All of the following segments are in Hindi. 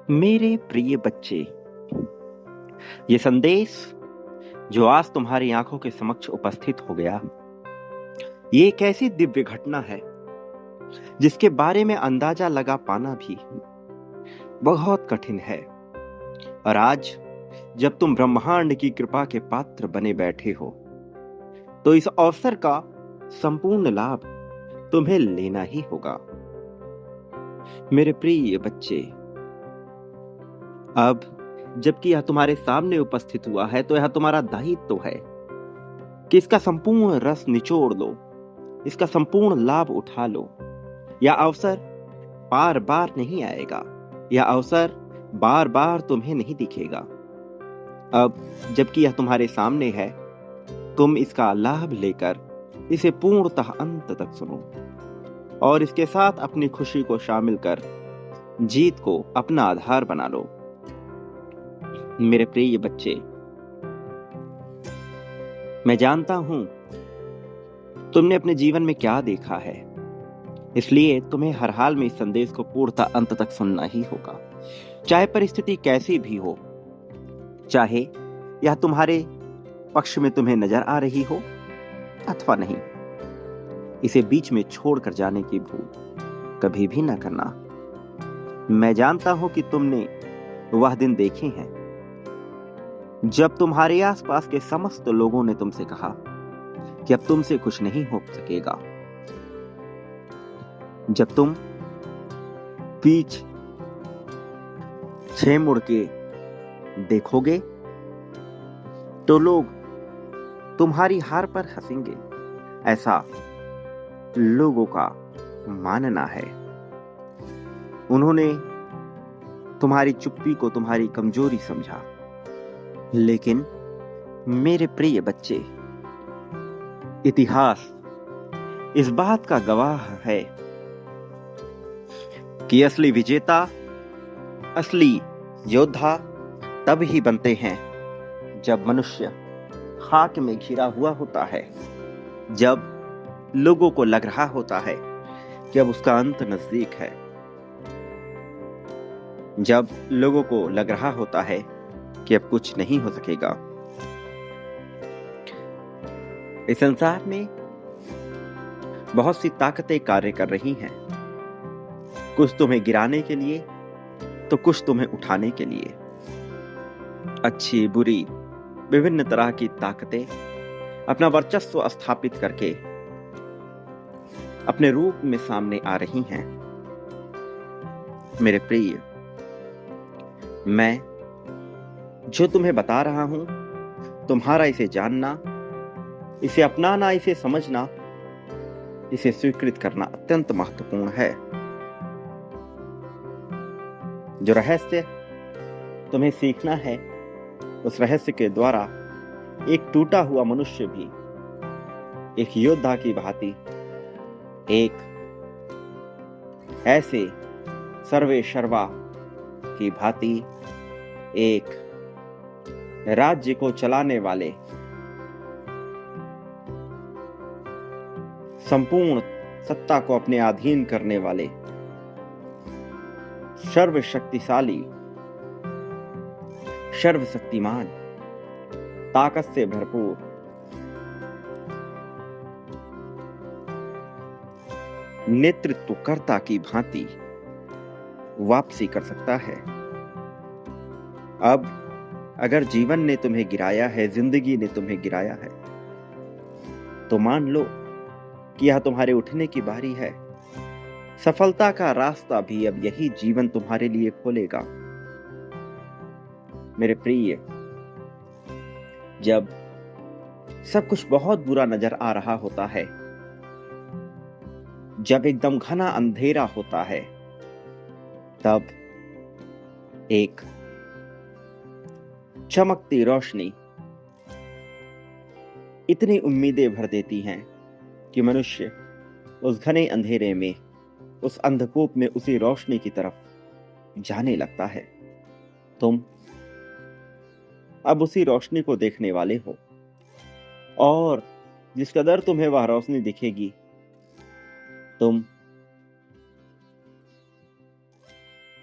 मेरे प्रिय बच्चे, ये संदेश जो आज तुम्हारी आंखों के समक्ष उपस्थित हो गया, ये एक ऐसी दिव्य घटना है जिसके बारे में अंदाजा लगा पाना भी बहुत कठिन है। और आज जब तुम ब्रह्मांड की कृपा के पात्र बने बैठे हो, तो इस अवसर का संपूर्ण लाभ तुम्हें लेना ही होगा। मेरे प्रिय बच्चे, अब जबकि यह तुम्हारे सामने उपस्थित हुआ है, तो यह तुम्हारा दायित्व है कि इसका संपूर्ण रस निचोड़ लो, इसका संपूर्ण लाभ उठा लो। यह अवसर बार बार नहीं आएगा, यह अवसर बार बार तुम्हें नहीं दिखेगा। अब जबकि यह तुम्हारे सामने है, तुम इसका लाभ लेकर इसे पूर्णतः अंत तक सुनो और इसके साथ अपनी खुशी को शामिल कर जीत को अपना आधार बना लो। मेरे प्रिय बच्चे, मैं जानता हूं तुमने अपने जीवन में क्या देखा है, इसलिए तुम्हें हर हाल में इस संदेश को पूर्णतः अंत तक सुनना ही होगा, चाहे परिस्थिति कैसी भी हो, चाहे यह तुम्हारे पक्ष में तुम्हें नजर आ रही हो अथवा नहीं। इसे बीच में छोड़कर जाने की भूल कभी भी ना करना। मैं जानता हूं कि तुमने वह दिन देखे हैं जब तुम्हारे आसपास के समस्त लोगों ने तुमसे कहा कि अब तुमसे कुछ नहीं हो सकेगा। जब तुम पीछे मुड़ के देखोगे तो लोग तुम्हारी हार पर हंसेंगे, ऐसा लोगों का मानना है। उन्होंने तुम्हारी चुप्पी को तुम्हारी कमजोरी समझा, लेकिन मेरे प्रिय बच्चे, इतिहास इस बात का गवाह है कि असली विजेता, असली योद्धा तब ही बनते हैं जब मनुष्य खाक में घिरा हुआ होता है, जब लोगों को लग रहा होता है कि अब उसका अंत नजदीक है, जब लोगों को लग रहा होता है कि अब कुछ नहीं हो सकेगा। इस संसार में बहुत सी ताकतें कार्य कर रही हैं, कुछ तुम्हें गिराने के लिए तो कुछ तुम्हें उठाने के लिए। अच्छी बुरी विभिन्न तरह की ताकतें अपना वर्चस्व स्थापित करके अपने रूप में सामने आ रही हैं। मेरे प्रिय, मैं जो तुम्हें बता रहा हूं, तुम्हारा इसे जानना, इसे अपनाना, इसे समझना, इसे स्वीकृत करना अत्यंत महत्वपूर्ण है। जो रहस्य तुम्हें सीखना है, उस रहस्य के द्वारा एक टूटा हुआ मनुष्य भी एक योद्धा की भांति, एक ऐसे सर्वे सर्वा की भांति, एक राज्य को चलाने वाले, संपूर्ण सत्ता को अपने अधीन करने वाले, सर्वशक्तिशाली, सर्वशक्तिमान, ताकत से भरपूर, नेतृत्वकर्ता की भांति वापसी कर सकता है। अब अगर जीवन ने तुम्हें गिराया है, जिंदगी ने तुम्हें गिराया है, तो मान लो कि यह तुम्हारे उठने की बारी है। सफलता का रास्ता भी अब यही जीवन तुम्हारे लिए खोलेगा। मेरे प्रिय, जब सब कुछ बहुत बुरा नजर आ रहा होता है, जब एकदम घना अंधेरा होता है, तब एक चमकती रोशनी इतनी उम्मीदें भर देती हैं कि मनुष्य उस घने अंधेरे में, उस अंधकूप में उसी रोशनी की तरफ जाने लगता है। तुम अब उसी रोशनी को देखने वाले हो, और जिस कदर तुम्हें वह रोशनी दिखेगी, तुम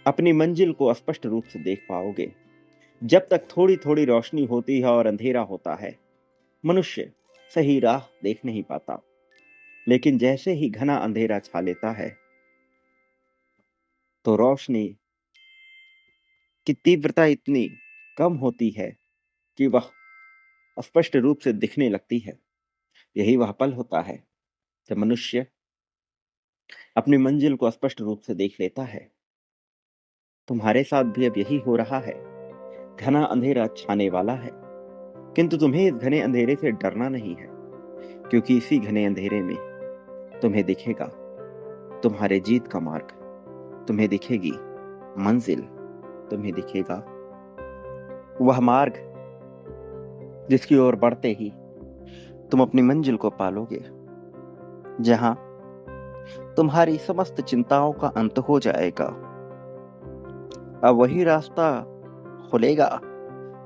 अपनी मंजिल को स्पष्ट रूप से देख पाओगे। जब तक थोड़ी थोड़ी रोशनी होती है और अंधेरा होता है, मनुष्य सही राह देख नहीं पाता। लेकिन जैसे ही घना अंधेरा छा लेता है, तो रोशनी की तीव्रता इतनी कम होती है कि वह स्पष्ट रूप से दिखने लगती है। यही वह पल होता है जब मनुष्य अपनी मंजिल को स्पष्ट रूप से देख लेता है। तुम्हारे साथ भी अब यही हो रहा है। घना अंधेरा छाने वाला है, किंतु तुम्हें इस घने अंधेरे से डरना नहीं है, क्योंकि इसी घने अंधेरे में तुम्हें दिखेगा तुम्हारे जीत का मार्ग, तुम्हें दिखेगी मंजिल, तुम्हें दिखेगा वह मार्ग जिसकी ओर बढ़ते ही तुम अपनी मंजिल को पालोगे, जहां तुम्हारी समस्त चिंताओं का अंत हो जाएगा। अब वही रास्ता खुलेगा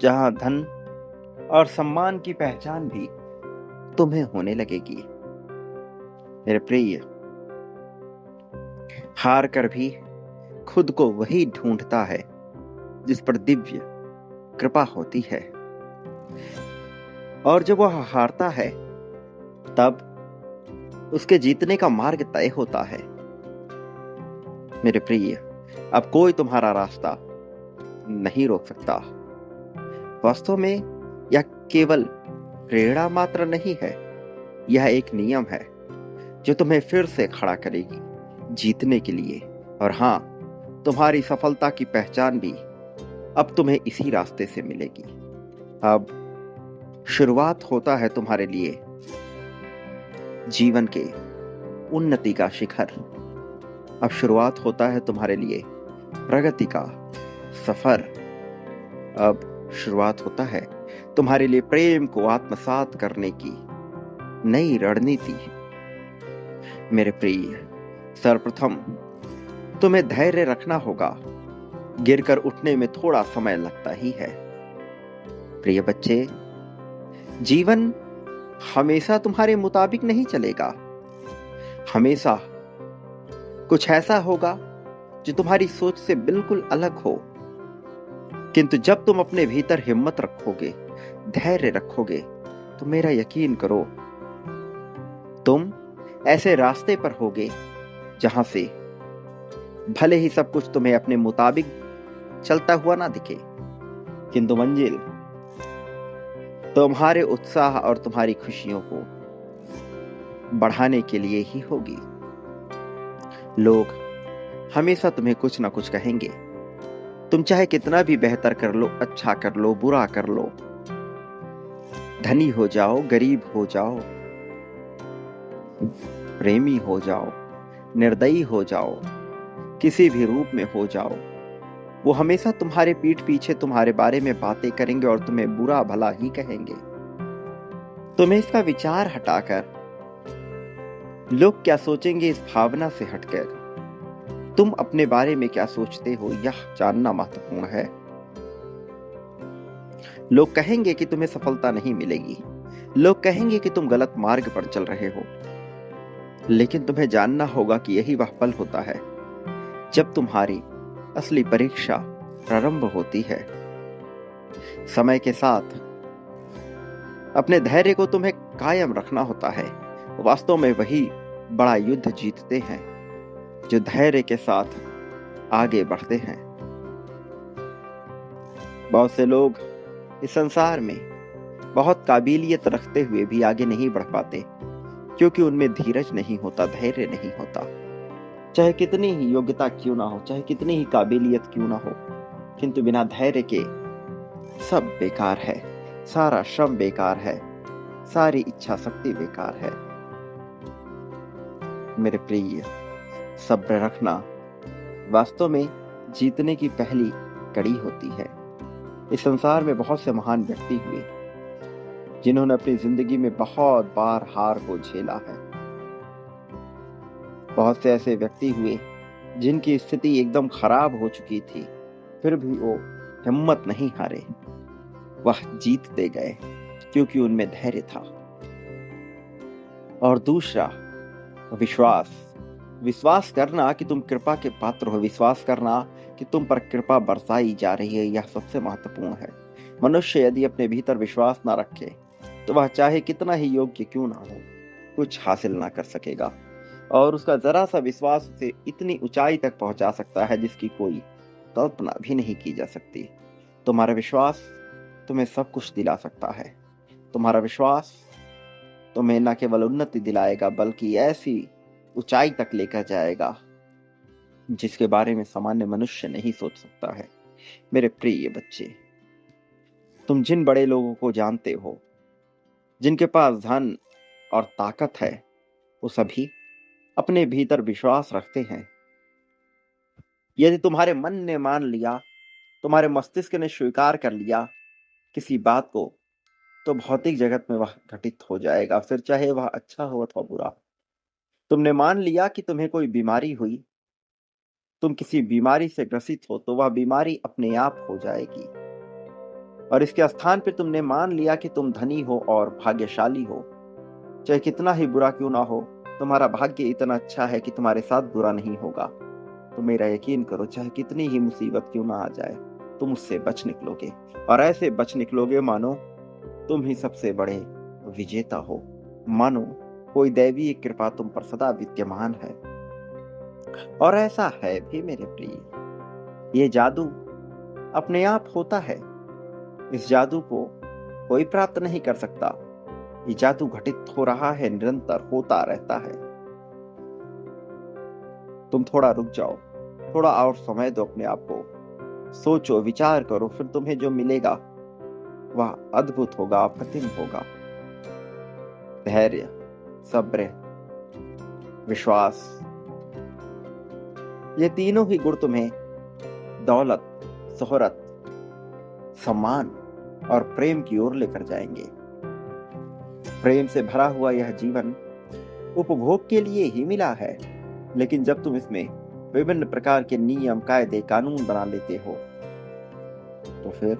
जहां धन और सम्मान की पहचान भी तुम्हें होने लगेगी। मेरे प्रिय, हार कर भी खुद को वही ढूंढता है जिस पर दिव्य कृपा होती है, और जब वह हारता है तब उसके जीतने का मार्ग तय होता है। मेरे प्रिय, अब कोई तुम्हारा रास्ता नहीं रोक सकता। वास्तव में यह केवल प्रेरणा मात्र नहीं है, यह एक नियम है जो तुम्हें फिर से खड़ा करेगी जीतने के लिए। और हां, तुम्हारी सफलता की पहचान भी अब तुम्हें इसी रास्ते से मिलेगी। अब शुरुआत होता है तुम्हारे लिए जीवन के उन्नति का शिखर। अब शुरुआत होता है तुम्हारे लिए प्रगति का सफर। अब शुरुआत होता है तुम्हारे लिए प्रेम को आत्मसात करने की नई रणनीति। मेरे प्रिय, सर्वप्रथम तुम्हें धैर्य रखना होगा। गिरकर उठने में थोड़ा समय लगता ही है। प्रिय बच्चे, जीवन हमेशा तुम्हारे मुताबिक नहीं चलेगा। हमेशा कुछ ऐसा होगा जो तुम्हारी सोच से बिल्कुल अलग हो। किंतु जब तुम अपने भीतर हिम्मत रखोगे, धैर्य रखोगे, तो मेरा यकीन करो, तुम ऐसे रास्ते पर होगे जहां से भले ही सब कुछ तुम्हें अपने मुताबिक चलता हुआ ना दिखे, किंतु मंजिल तुम्हारे उत्साह और तुम्हारी खुशियों को बढ़ाने के लिए ही होगी। लोग हमेशा तुम्हें कुछ ना कुछ कहेंगे। तुम चाहे कितना भी बेहतर कर लो, अच्छा कर लो, बुरा कर लो, धनी हो जाओ, गरीब हो जाओ, प्रेमी हो जाओ, निर्दयी हो जाओ, किसी भी रूप में हो जाओ, वो हमेशा तुम्हारे पीठ पीछे तुम्हारे बारे में बातें करेंगे और तुम्हें बुरा भला ही कहेंगे। तुम्हें इसका विचार हटाकर लोग क्या सोचेंगे इस भावना से हटकर तुम अपने बारे में क्या सोचते हो यह जानना महत्वपूर्ण है। लोग कहेंगे कि तुम्हें सफलता नहीं मिलेगी, लोग कहेंगे कि तुम गलत मार्ग पर चल रहे हो, लेकिन तुम्हें जानना होगा कि यही वह पल होता है जब तुम्हारी असली परीक्षा प्रारंभ होती है। समय के साथ अपने धैर्य को तुम्हें कायम रखना होता है। वास्तव में वही बड़ा युद्ध जीतते हैं जो धैर्य के साथ आगे बढ़ते हैं। बहुत से लोग इस संसार में बहुत काबिलियत रखते हुए भी आगे नहीं बढ़ पाते, क्योंकि उनमें धीरज नहीं होता, धैर्य नहीं होता। चाहे कितनी ही योग्यता क्यों ना हो, चाहे कितनी ही काबिलियत क्यों ना हो, किंतु बिना धैर्य के सब बेकार है, सारा श्रम बेकार है, सारी इच्छा शक्ति बेकार है। मेरे प्रिय, सब्र रखना वास्तव में जीतने की पहली कड़ी होती है। इस संसार में बहुत से महान व्यक्ति हुए जिन्होंने अपनी जिंदगी में बहुत बार हार को झेला है। बहुत से ऐसे व्यक्ति हुए जिनकी स्थिति एकदम खराब हो चुकी थी, फिर भी वो हिम्मत नहीं हारे, वह जीतते गए क्योंकि उनमें धैर्य था। और दूसरा, विश्वास। विश्वास करना कि तुम कृपा के पात्र हो, विश्वास करना कि कि तुम पर कृपा बरसाई जा रही है, यह सबसे महत्वपूर्ण है। मनुष्य यदि अपने भीतर विश्वास ना रखे तो वह चाहे कितना ही योग्य क्यों ना हो, कुछ हासिल ना कर सकेगा, और उसका जरा सा विश्वास उसे इतनी ऊंचाई तक पहुंचा सकता है जिसकी कोई कल्पना भी नहीं की जा सकती। तुम्हारा विश्वास तुम्हें सब कुछ दिला सकता है। तुम्हारा विश्वास तुम्हें न केवल उन्नति दिलाएगा बल्कि ऐसी ऊंचाई तक लेकर जाएगा जिसके बारे में सामान्य मनुष्य नहीं सोच सकता है। मेरे प्रिय बच्चे, तुम जिन बड़े लोगों को जानते हो, जिनके पास धन और ताकत है, वो सभी अपने भीतर विश्वास रखते हैं। यदि तुम्हारे मन ने मान लिया, तुम्हारे मस्तिष्क ने स्वीकार कर लिया किसी बात को, तो भौतिक जगत में वह घटित हो जाएगा, फिर चाहे वह अच्छा हो अथवा बुरा। तुमने मान लिया कि तुम्हें कोई बीमारी हुई, तुम किसी बीमारी से ग्रसित हो, तो वह बीमारी अपने आप हो जाएगी। और इसके स्थान पे तुमने मान लिया कि तुम धनी हो और भाग्यशाली हो, चाहे कितना ही बुरा क्यों ना हो, तुम्हारा भाग्य इतना अच्छा है कि तुम्हारे साथ बुरा नहीं होगा। तो मेरा यकीन करो, चाहे कितनी ही मुसीबत क्यों ना आ जाए, तुम उससे बच निकलोगे, और ऐसे बच निकलोगे मानो तुम ही सबसे बड़े विजेता हो, मानो कोई दैवीय कृपा तुम पर सदा विद्यमान है। और ऐसा है भी मेरे प्रिय। ये जादू अपने आप होता है। इस जादू को कोई प्राप्त नहीं कर सकता। ये जादू घटित हो रहा है, निरंतर होता रहता है। तुम थोड़ा रुक जाओ, थोड़ा और समय दो अपने आप को, सोचो, विचार करो, फिर तुम्हें जो मिलेगा वह अद्भुत होगा, अप्रतिम होगा। धैर्य, सब्र, विश्वास, ये तीनों ही गुण तुम्हें दौलत, शोहरत, सम्मान और प्रेम की ओर लेकर जाएंगे। प्रेम से भरा हुआ यह जीवन उपभोग के लिए ही मिला है, लेकिन जब तुम इसमें विभिन्न प्रकार के नियम, कायदे, कानून बना लेते हो, तो फिर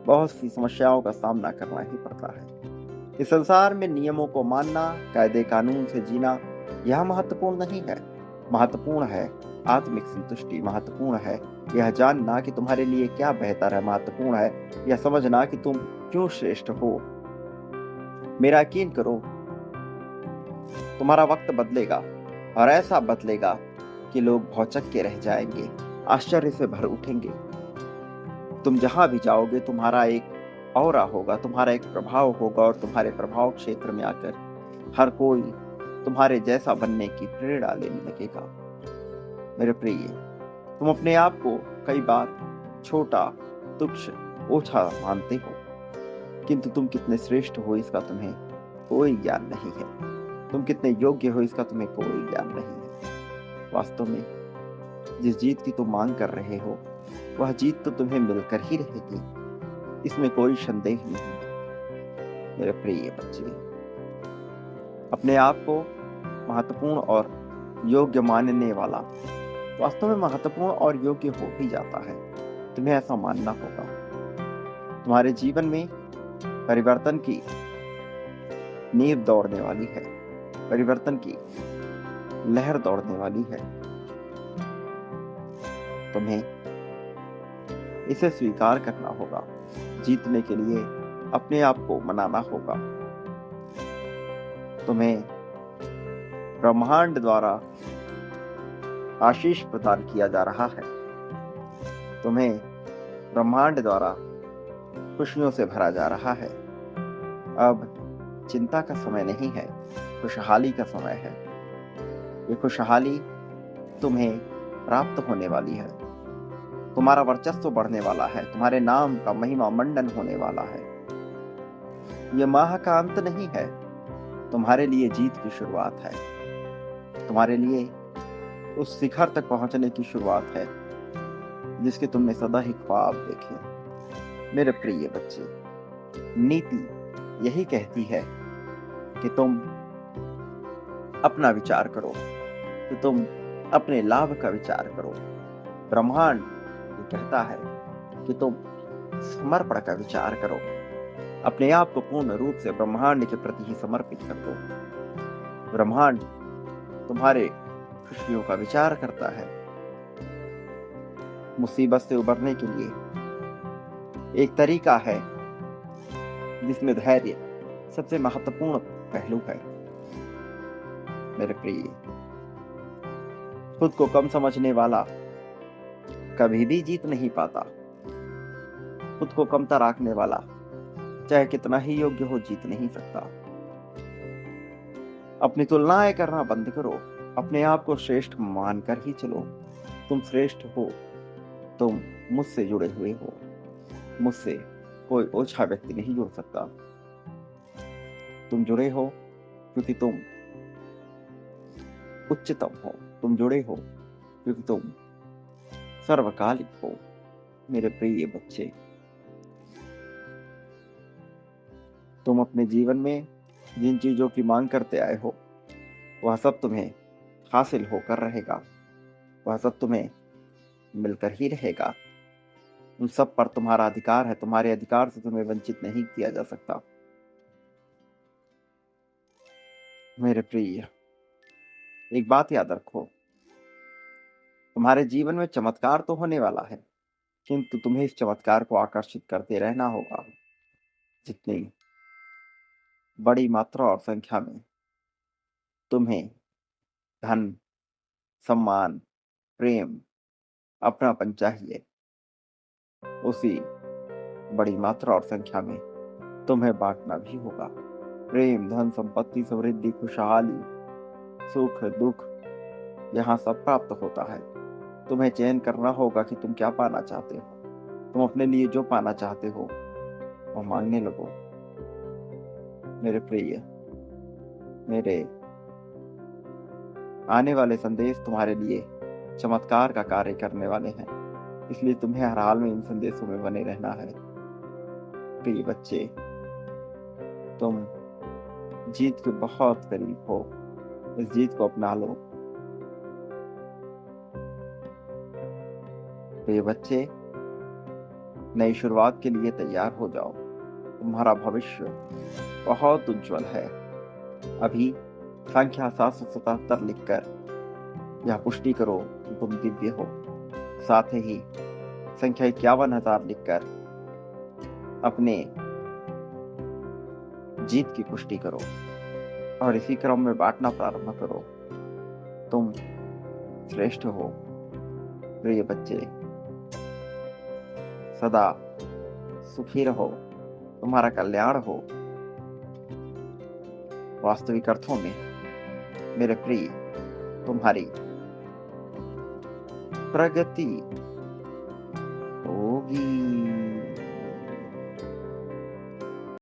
बहुत सी समस्याओं का सामना करना ही पड़ता है। इस संसार में नियमों को मानना, कायदे कानून से जीना, यह महत्वपूर्ण नहीं है। महत्वपूर्ण है आत्मिक संतुष्टि। महत्वपूर्ण है यह जानना कि तुम्हारे लिए क्या बेहतर है। महत्वपूर्ण है यह समझना कि तुम क्यों श्रेष्ठ हो। मेरा यकीन करो, तुम्हारा वक्त बदलेगा, और ऐसा बदलेगा कि लोग भौचक के रह जाएंगे, आश्चर्य से भर उठेंगे। तुम जहां भी जाओगे, तुम्हारा एक औरा होगा, तुम्हारा एक प्रभाव होगा, और तुम्हारे प्रभाव क्षेत्र में आकर हर कोई तुम्हारे जैसा बनने की प्रेरणा लेने लगेगा। मेरे प्रिय, तुम अपने आप को कई बार छोटा, तुच्छ, ओछा मानते हो, किंतु तुम कितने श्रेष्ठ हो इसका तुम्हें कोई ज्ञान नहीं है। तुम कितने योग्य हो इसका तुम्हें कोई ज्ञान नहीं है। वास्तव में जिस जीत की तुम मांग कर रहे हो, वह जीत तो तुम्हें मिलकर ही रहेगी, इसमें कोई संदेह नहीं है। मेरे प्रिय बच्चे, अपने आप को महत्वपूर्ण और योग्य मानने वाला वास्तव में महत्वपूर्ण और योग्य हो ही जाता है। तुम्हें ऐसा मानना होगा। तुम्हारे जीवन में परिवर्तन की नींव दौड़ने वाली है, परिवर्तन की लहर दौड़ने वाली है। तुम्हें इसे स्वीकार करना होगा। जीतने के लिए अपने आप को मनाना होगा। तुम्हें ब्रह्मांड द्वारा आशीष प्रदान किया जा रहा है। तुम्हें ब्रह्मांड द्वारा खुशियों से भरा जा रहा है। अब चिंता का समय नहीं है, खुशहाली का समय है। ये खुशहाली तुम्हें प्राप्त होने वाली है। तुम्हारा वर्चस्व बढ़ने वाला है, तुम्हारे नाम का महिमा मंडन होने वाला है। यह माह का अंत नहीं है, तुम्हारे लिए जीत की शुरुआत है। तुम्हारे लिए उस शिखर तक पहुंचने की शुरुआत है जिसके तुमने सदा ही ख्वाब देखे। मेरे प्रिय बच्चे, नीति यही कहती है कि तुम अपना विचार करो, कि तुम अपने लाभ का विचार करो। ब्रह्मांड ये कहता है कि तुम समर्पण का विचार करो। अपने आप को पूर्ण रूप से ब्रह्मांड के प्रति ही समर्पित कर दो। ब्रह्मांड तुम्हारे खुशियों का विचार करता है। मुसीबत से उबरने के लिए एक तरीका है जिसमें धैर्य सबसे महत्वपूर्ण पहलू है। मेरे प्रिय, खुद को कम समझने वाला कभी भी जीत नहीं पाता। खुद को कमतर आंकने वाला चाहे कितना ही योग्य हो जीत नहीं सकता। अपनी तुलनाएं करना बंद करो, अपने आप को श्रेष्ठ मानकर ही चलो। तुम श्रेष्ठ हो, तुम मुझसे जुड़े हुए हो, मुझसे कोई ओछा व्यक्ति नहीं जुड़ सकता। तुम जुड़े हो क्योंकि तुम उच्चतम हो, तुम जुड़े हो क्योंकि तुम सर्वकालिक हो। मेरे प्रिय बच्चे, तुम अपने जीवन में जिन चीजों की मांग करते आए हो वह सब तुम्हें हासिल होकर रहेगा, वह सब तुम्हें मिलकर ही रहेगा। उन सब पर तुम्हारा अधिकार है, तुम्हारे अधिकार से तुम्हें वंचित नहीं किया जा सकता। मेरे प्रिय, एक बात याद रखो, तुम्हारे जीवन में चमत्कार तो होने वाला है, किंतु तुम्हें इस चमत्कार को आकर्षित करते रहना होगा। जितनी बड़ी मात्रा और संख्या में तुम्हें धन, सम्मान, प्रेम, अपनापन चाहिए, उसी बड़ी मात्रा और संख्या में तुम्हें बांटना भी होगा। प्रेम, धन, संपत्ति, समृद्धि, खुशहाली, सुख, दुख, यहाँ सब प्राप्त होता है। तुम्हें चयन करना होगा कि तुम क्या पाना चाहते हो। तुम अपने लिए जो पाना चाहते हो वो मांगने लगो। मेरे प्रिय, मेरे आने वाले संदेश तुम्हारे लिए चमत्कार का कार्य करने वाले हैं, इसलिए तुम्हें हर हाल में इन संदेशों में बने रहना है। प्रिय बच्चे, तुम जीत के बहुत करीब हो, इस जीत को अपना लो। प्रिय बच्चे, नई शुरुआत के लिए तैयार हो जाओ। तुम्हारा भविष्य बहुत उज्जवल है। अभी संख्या 777 लिखकर यह पुष्टि करो कि तुम दिव्य हो। साथ ही संख्या 51,000 लिखकर अपने जीत की पुष्टि करो और इसी क्रम में बांटना प्रारंभ करो। तुम श्रेष्ठ हो। प्रिय बच्चे, सदा सुखी रहो, तुम्हारा कल्याण हो। वास्तविक अर्थों में मेरे प्रिय, तुम्हारी प्रगति